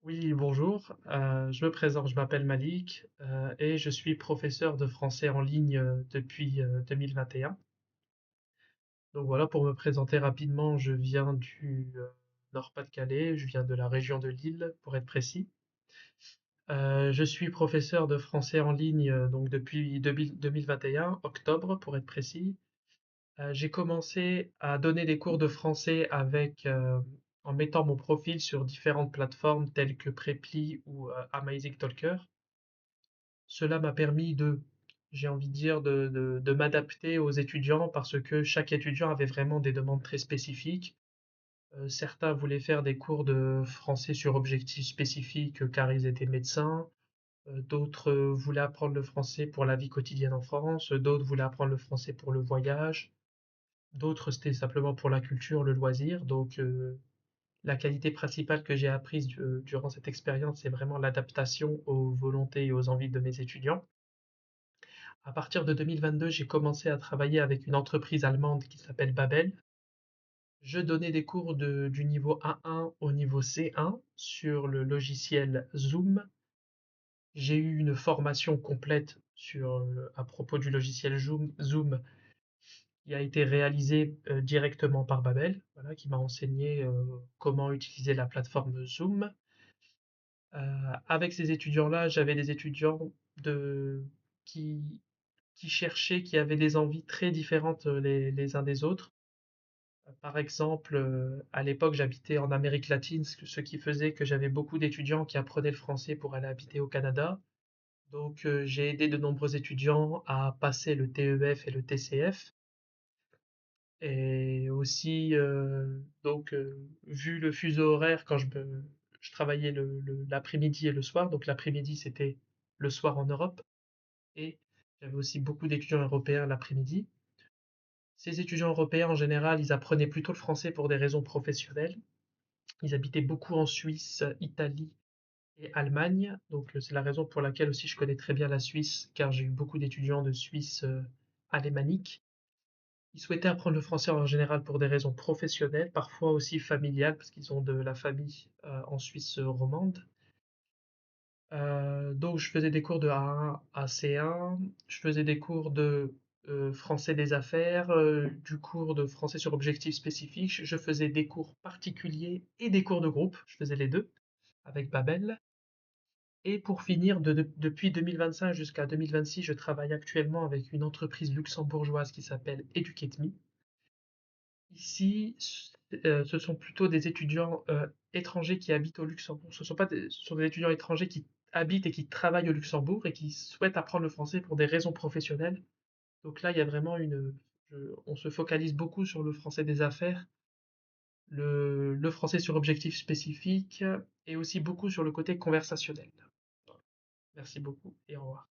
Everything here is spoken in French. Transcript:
Oui, bonjour. Je me présente, je m'appelle Malik et je suis professeur de français en ligne depuis 2021. Donc voilà, pour me présenter rapidement, je viens du Nord-Pas-de-Calais, je viens de la région de Lille, pour être précis. Je suis professeur de français en ligne donc depuis 2021, octobre pour être précis. J'ai commencé à donner des cours de français en mettant mon profil sur différentes plateformes telles que Preply ou Amazing Talker. Cela m'a permis j'ai envie de dire, de m'adapter aux étudiants parce que chaque étudiant avait vraiment des demandes très spécifiques. Certains voulaient faire des cours de français sur objectifs spécifiques car ils étaient médecins. D'autres voulaient apprendre le français pour la vie quotidienne en France. D'autres voulaient apprendre le français pour le voyage. D'autres, c'était simplement pour la culture, le loisir. Donc, la qualité principale que j'ai apprise durant cette expérience, c'est vraiment l'adaptation aux volontés et aux envies de mes étudiants. À partir de 2022, j'ai commencé à travailler avec une entreprise allemande qui s'appelle Babel. Je donnais des cours du niveau A1 au niveau C1 sur le logiciel Zoom. J'ai eu une formation complète à propos du logiciel Zoom qui a été réalisée directement par Babel, voilà, qui m'a enseigné comment utiliser la plateforme Zoom. Avec ces étudiants-là, j'avais des étudiants qui, qui cherchaient, qui avaient des envies très différentes les uns des autres. Par exemple, à l'époque, j'habitais en Amérique latine, ce qui faisait que j'avais beaucoup d'étudiants qui apprenaient le français pour aller habiter au Canada. Donc, j'ai aidé de nombreux étudiants à passer le TEF et le TCF. Et aussi, vu le fuseau horaire, je travaillais l'après-midi et le soir. Donc, l'après-midi, c'était le soir en Europe. Et j'avais aussi beaucoup d'étudiants européens l'après-midi. Ces étudiants européens, en général, ils apprenaient plutôt le français pour des raisons professionnelles. Ils habitaient beaucoup en Suisse, Italie et Allemagne. Donc, c'est la raison pour laquelle aussi je connais très bien la Suisse, car j'ai eu beaucoup d'étudiants de Suisse alémanique. Ils souhaitaient apprendre le français en général pour des raisons professionnelles, parfois aussi familiales, parce qu'ils ont de la famille en Suisse romande. Donc, je faisais des cours de A1 à C1, je faisais des cours de français des affaires, du cours de français sur objectifs spécifiques, je faisais des cours particuliers et des cours de groupe, je faisais les deux avec Babel. Et pour finir, depuis 2025 jusqu'à 2026, je travaille actuellement avec une entreprise luxembourgeoise qui s'appelle EducateMe. Ici, ce sont plutôt des étudiants étrangers qui habitent au Luxembourg. Ce sont pas des, ce sont des étudiants étrangers qui habitent et qui travaillent au Luxembourg et qui souhaitent apprendre le français pour des raisons professionnelles. Donc là, il y a vraiment on se focalise beaucoup sur le français des affaires, le français sur objectifs spécifiques et aussi beaucoup sur le côté conversationnel. Merci beaucoup et au revoir.